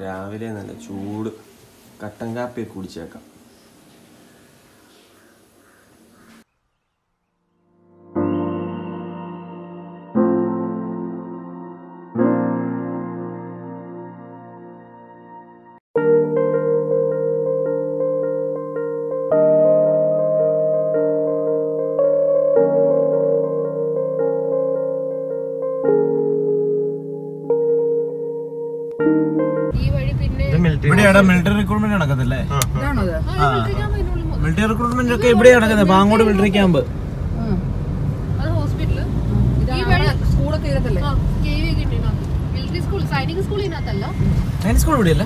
രാവിലെ നല്ല ചൂട് കട്ടൻ കാപ്പിയൊക്കെ കുടിച്ചേക്കാം. ഇവിടെയാണ് മിലിറ്ററി റിക്രൂട്ട്മെന്റ് നടക്കത്തില്ലേ? മിലിറ്ററി റിക്രൂട്ട്മെന്റ് ഒക്കെ ഇവിടെ നടക്കുന്നത്. Pangode military camp. സ്കൂൾ ഇവിടെയല്ല.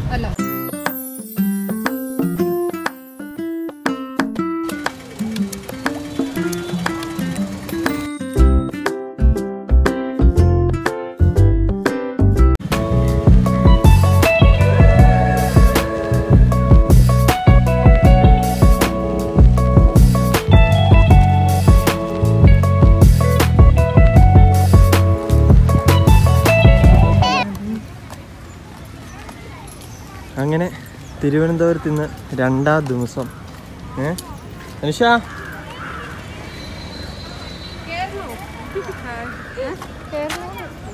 അങ്ങനെ തിരുവനന്തപുരത്ത് ഇന്ന് 2ാം ദിവസം. അനുഷ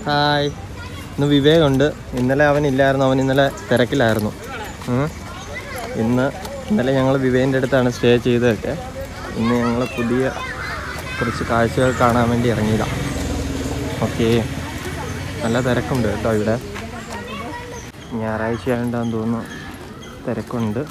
ഹായ്. ഇന്ന് വിവേകുണ്ട്. ഇന്നലെ അവനില്ലായിരുന്നു, അവൻ ഇന്നലെ തിരക്കിലായിരുന്നു. ഇന്നലെ ഞങ്ങൾ വിവേകിൻ്റെ അടുത്താണ് സ്റ്റേ ചെയ്തതൊക്കെ. ഇന്ന് ഞങ്ങൾ പുതിയ കുറച്ച് കാഴ്ചകൾ കാണാൻ വേണ്ടി ഇറങ്ങിയതാണ്. ഓക്കെ, നല്ല തിരക്കുണ്ട് കേട്ടോ. ഇവിടെ ഞായറാഴ്ച ആയതുകൊണ്ടാന്ന് തോന്നുന്നു തിരക്കുണ്ട്.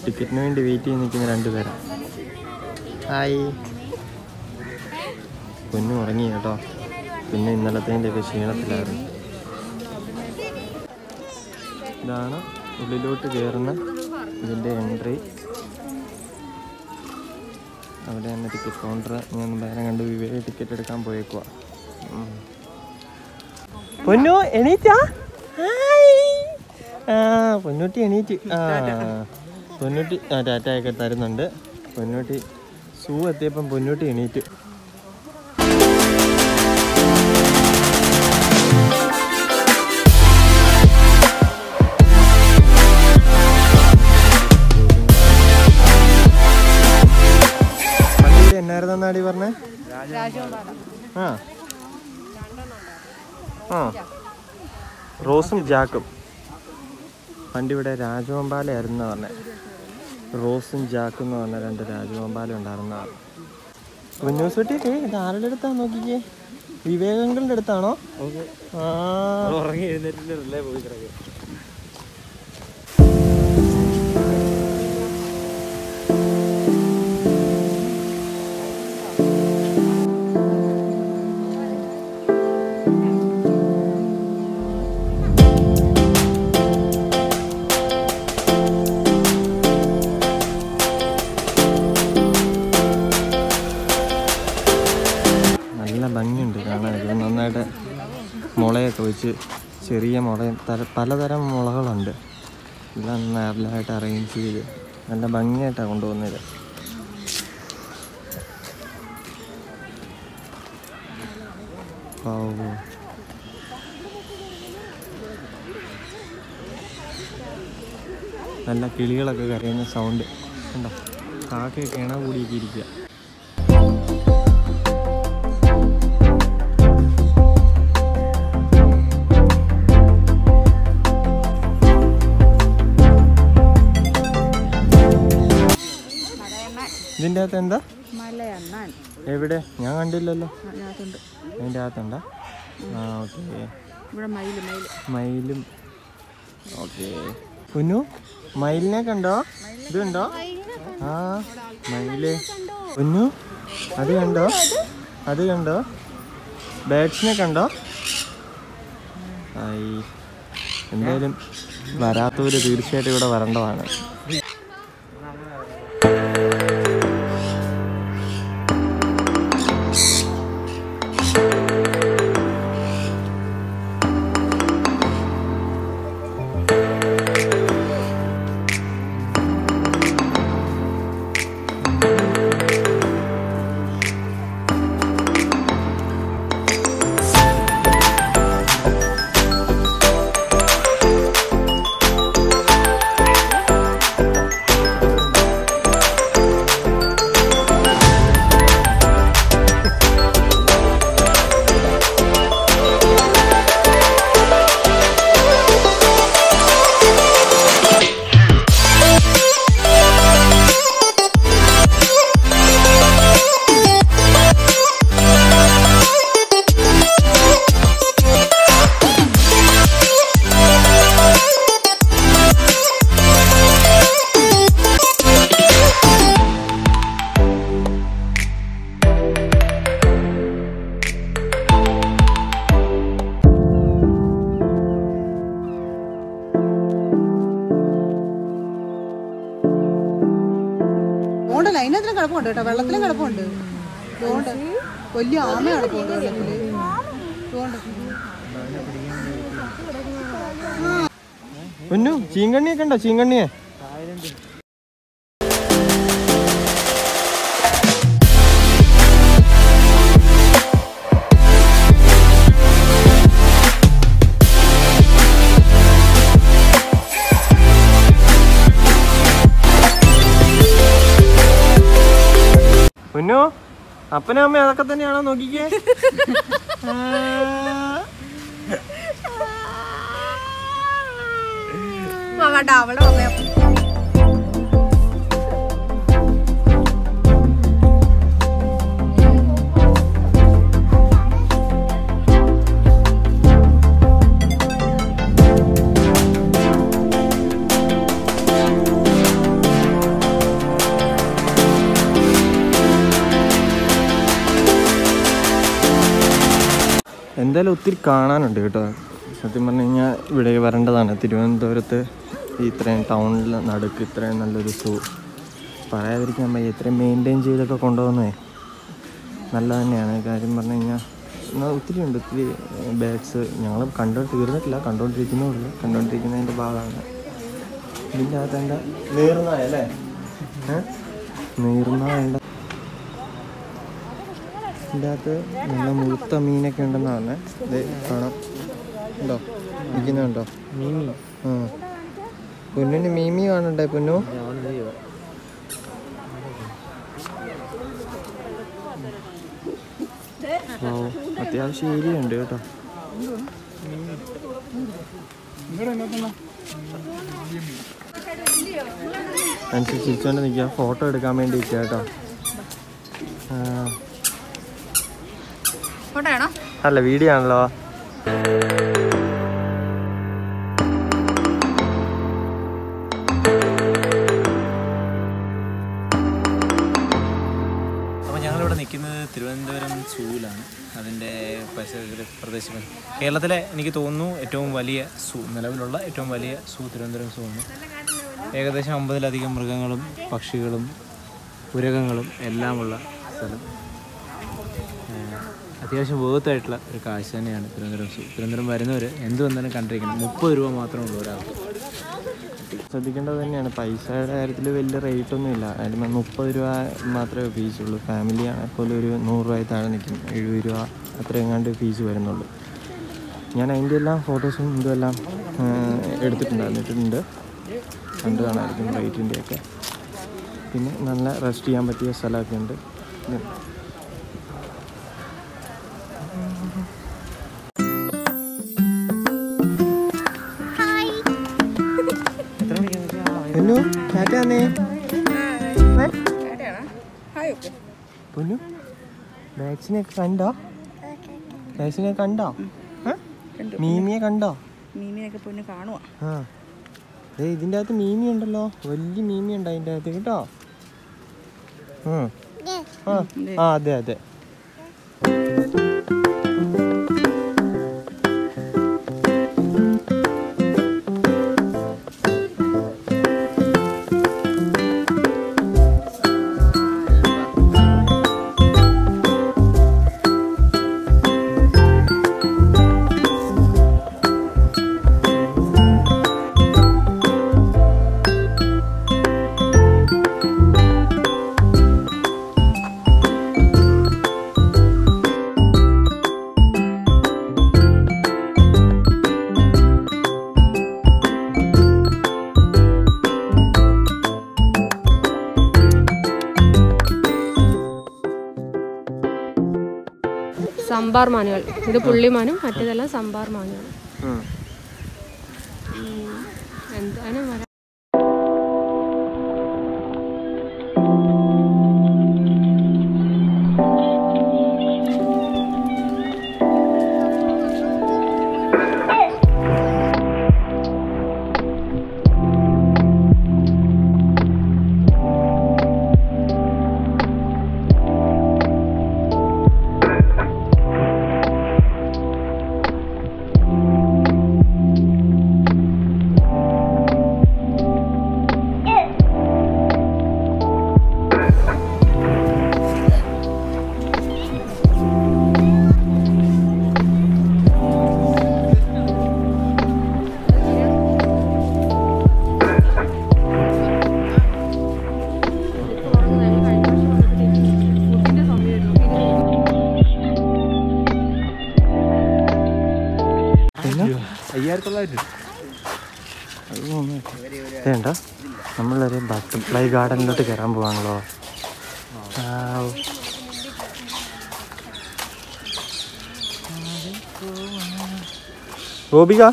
ടിക്കറ്റിന് വേണ്ടി വെയിറ്റ് ചെയ്ത് നിൽക്കുന്ന 2 പേരാണ്. ഹായ്. പൊന്നു ഉറങ്ങി കേട്ടോ. പിന്നെ ഇന്നലത്തേൻ്റെയൊക്കെ ക്ഷീണത്തിലായിരുന്നു. ഇതാണ് ഉള്ളിലോട്ട് കയറുന്ന ഇതിൻ്റെ എൻട്രി. അവിടെ തന്നെ ടിക്കറ്റ് കൗണ്ടർ. ഞാൻ വേറെ കണ്ട് വിവേക് ടിക്കറ്റ് എടുക്കാൻ പോയേക്കുക. പൊന്നു എണീറ്റാ? പൊന്നൂട്ടി എണീറ്റ്. പൊന്നൂട്ടി ടാറ്റയൊക്കെ തരുന്നുണ്ട്. പൊന്നൂട്ടി സൂ എത്തിയപ്പം പൊന്നൂട്ടി എണീറ്റ്. പണ്ടിവിടെ എന്നായിരുന്നാടി പറഞ്ഞേ? റോസും ജാക്കും. പണ്ടിവിടെ രാജവെമ്പാലയായിരുന്നു പറഞ്ഞേ. റോസും ജാക്കും എന്ന് പറഞ്ഞ 2 രാജവെമ്പാല ഉണ്ടായിരുന്നതാണ്. പൊന്നൂസുട്ടിയൊക്കെ ഇത് ആരുടെ അടുത്താന്ന് നോക്കിക്കേ. വിവേകങ്ങളുടെ അടുത്താണോ? ഉറങ്ങി എഴുന്നേറ്റില്ലേ പോയി കിടക്കുക. ഭംഗിയുണ്ട് കാണാൻ. നന്നായിട്ട് മുളയൊക്കെ വെച്ച് ചെറിയ മുളയും പലതരം മുളകളുണ്ട്. എല്ലാം നല്ലതായിട്ട് അറേഞ്ച് ചെയ്ത് നല്ല ഭംഗിയായിട്ടാണ് കൊണ്ടുപോകുന്നത്. നല്ല കിളികളൊക്കെ കരയുന്ന സൗണ്ട് കണ്ടോ. കാക്കയൊക്കെ ഇണ കൂടിയൊക്കെ ഇരിക്കുക. ഇതിൻ്റെ അകത്ത് എന്താ? എവിടെ? ഞാൻ കണ്ടില്ലല്ലോ. അതിൻ്റെ അകത്തുണ്ടാ? ഓക്കെ. മയിലും. ഓക്കെ. കുഞ്ഞു മയിലിനെ കണ്ടോ? ഇത് കണ്ടോ? മയില്. കുഞ്ഞു അത് കണ്ടോ? ബേഡ്സിനെ കണ്ടോ? എന്തായാലും വരാത്തവർ തീർച്ചയായിട്ടും ഇവിടെ വരേണ്ടതാണ്. അതിനകത്തിലും കിടപ്പുണ്ട് കേട്ടോ, വെള്ളത്തിലും കിടപ്പുണ്ട്. അതുകൊണ്ട് വലിയ ആമ കിടപ്പുണ്ട് വെള്ളത്തില്. പൊന്നു ചീങ്കണ്ണിയൊക്കെ ഉണ്ടോ? ചീങ്കണ്ണിയെ പൊന്നു അപ്പനും അമ്മ അതൊക്കെ തന്നെയാണോ? നോക്കിക്കേ. അവളെ എന്തായാലും ഒത്തിരി കാണാനുണ്ട് കേട്ടോ. സത്യം പറഞ്ഞു കഴിഞ്ഞാൽ ഇവിടെ വരേണ്ടതാണ്. തിരുവനന്തപുരത്ത് ഇത്രയും ടൗണിൽ നടുക്ക് ഇത്രയും നല്ലൊരു സൂ പറയാതിരിക്കാൻ വയ്യ. ഇത്രയും മെയിൻറ്റെയിൻ ചെയ്തൊക്കെ കൊണ്ടുപോകുന്നേ നല്ല തന്നെയാണ്. കാര്യം പറഞ്ഞു കഴിഞ്ഞാൽ എന്നാൽ ഒത്തിരി ഉണ്ട്, ഒത്തിരി ബേഡ്സ് ഞങ്ങൾ തീർന്നിട്ടില്ല, കണ്ടുകൊണ്ടിരിക്കുന്നേ. കണ്ടുകൊണ്ടിരിക്കുന്നതിൻ്റെ ഭാഗമാണ്. ഇതിൻ്റെ അകത്ത് എൻ്റെ നീർനായ അല്ലേ? നീർനായുണ്ട്. ഇതിൻ്റെ അകത്ത് നല്ല മുഴുത്ത മീനൊക്കെ ഉണ്ടെന്നാണ്. ഇത് കാണാം, ഉണ്ടോ? ഇരിക്കുന്നുണ്ടോ മീമി? ആ, പൊന്നിന് മീമി കാണണ്ടേ പൊന്നു? ഓ, അത്യാവശ്യം ഏരിയ ഉണ്ട് കേട്ടോ. അനുസരിച്ച് ചിരിച്ചോണ്ട് നിൽക്കുക, ഫോട്ടോ എടുക്കാൻ വേണ്ടി നിൽക്കുക കേട്ടോ. അല്ല, വീഡിയോ ആണല്ലോ. അപ്പോൾ ഞങ്ങളിവിടെ നിൽക്കുന്നത് തിരുവനന്തപുരം സൂവിലാണ്. അതിൻ്റെ പ്രദേശം കേരളത്തിലെ എനിക്ക് തോന്നുന്നു ഏറ്റവും വലിയ സൂ, നിലവിലുള്ള ഏറ്റവും വലിയ സൂ തിരുവനന്തപുരം സൂ ആണ്. ഏകദേശം 50-ലധികം മൃഗങ്ങളും പക്ഷികളും ഉരകങ്ങളും എല്ലാമുള്ള സ്ഥലം. അത്യാവശ്യം വേർത്തായിട്ടുള്ള ഒരു കാഴ്ച തന്നെയാണ് തിരുവനന്തപുരം സൂ. തിരുവനന്തപുരം വരുന്നവർ എന്ത് വന്നാലും കണ്ടിരിക്കണം. 30 രൂപ മാത്രമേ ഉള്ളൂ ഒരാൾക്ക്. ശ്രദ്ധിക്കേണ്ടത് തന്നെയാണ്. പൈസയുടെ കാര്യത്തിൽ വലിയ റേറ്റൊന്നും ഇല്ല. അതിൽ 30 രൂപ മാത്രമേ ഫീസുള്ളൂ. ഫാമിലി ആണെങ്കിൽ ഒരു 100 രൂപയിൽ താഴെ നിൽക്കും. 70 രൂപ അത്രയെങ്ങാണ്ട് ഫീസ് വരുന്നുള്ളൂ. ഞാൻ അതിൻ്റെ എല്ലാം ഫോട്ടോസും ഇതുമെല്ലാം എടുത്തിട്ടുണ്ട്. കണ്ടു കാണാമായിരിക്കും റേറ്റിൻ്റെയൊക്കെ. പിന്നെ നല്ല റെസ്റ്റ് ചെയ്യാൻ പറ്റിയ സ്ഥലമൊക്കെ ഉണ്ട്. പൊന്നു വാക്സിനൊക്കെ കണ്ടോ? വാക്സിനൊക്കെ കണ്ടോ? മീമിയെ കണ്ടോ? മീമിയൊക്കെ പൊന്നു കാണുവാ. ആ, ഇതിൻ്റെ അകത്ത് മീമി ഉണ്ടല്ലോ, വലിയ മീമി ഉണ്ട് അതിൻ്റെ അകത്ത് കേട്ടോ. ആ അതെ അതെ. സംബാർ മാനുകൾ. ഇത് പുള്ളിമാനും മറ്റേതെല്ലാം സംബാർ മാനുകൾ. എന്താണ് മരം? വേണ്ട, നമ്മളൊരു ബട്ടർഫ്ലൈ ഗാർഡനിലോട്ട് കയറാൻ പോവാണല്ലോ. ഗോപിക,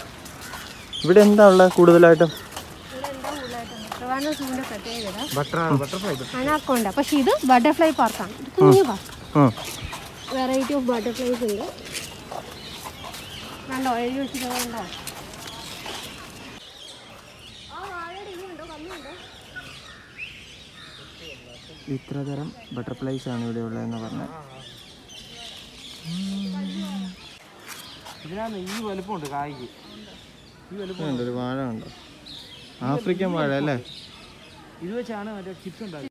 ഇവിടെ എന്താ ഉള്ളത് കൂടുതലായിട്ടും? അനാക്കോണ്ട. പക്ഷെ ഇത് ബട്ടർഫ്ലൈ പാർക്കാണ്. കുഞ്ഞു പാർക്ക്. വെറൈറ്റി ഓഫ് ബട്ടർഫ്ലൈസ് ഉണ്ട്. കണ്ടോ, എഴുതി വെച്ചിട്ടുണ്ടോ? ഇത്ര തരം ബട്ടർഫ്ലൈസ് ആണ് ഇവിടെ ഉള്ളതെന്ന് പറഞ്ഞാൽ. ഈ വലുപ്പമുണ്ട് കായ്ക്ക്. ഒരു വാഴ ഉണ്ടോ? ആഫ്രിക്കൻ വാഴ അല്ലേ? ഇത് വെച്ചാണ് മറ്റേ ചിപ്സ് ഉണ്ടാക്കുന്നത്.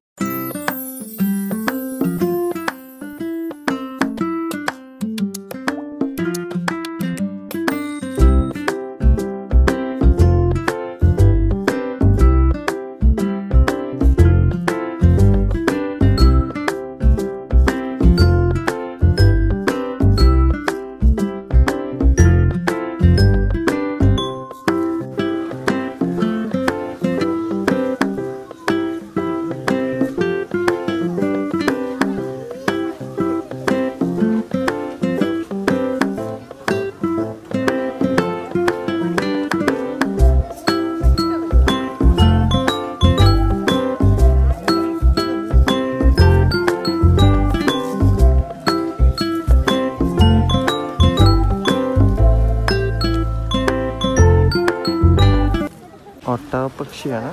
ഒട്ടകപ്പക്ഷിയാണ്.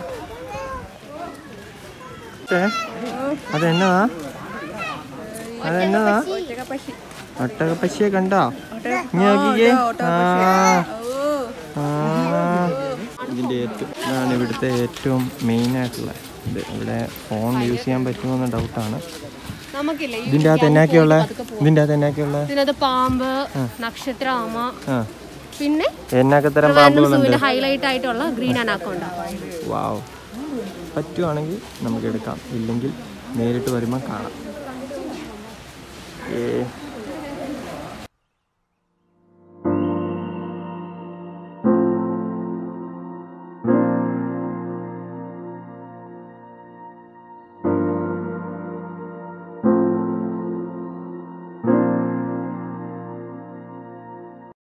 അതെന്നതാ? അതെന്നതാ? ഒട്ടകപ്പക്ഷിയെ കണ്ടോ? ഇതിൻ്റെ ഇതാണ് ഇവിടുത്തെ ഏറ്റവും മെയിനായിട്ടുള്ള ഇത്. ഇവിടെ ഫോൺ യൂസ് ചെയ്യാൻ പറ്റുമോ എന്ന് ഡൗട്ടാണ്. ഇതിൻ്റെ അകത്ത് എന്നാക്കിയുള്ള ഇതിനകത്ത് പാമ്പ്, നക്ഷത്രാമ, പിന്നെ എന്നൊക്കെത്തരം പാമ്പുകളുണ്ട്. ഹൈലൈറ്റ് ആയിട്ടുള്ള ഗ്രീൻ അനാക്കോണ്ട. വാവ്, പറ്റുവാണെങ്കിൽ നമുക്ക് എടുക്കാം, ഇല്ലെങ്കിൽ നേരിട്ട് വരുമ്പോൾ കാണാം.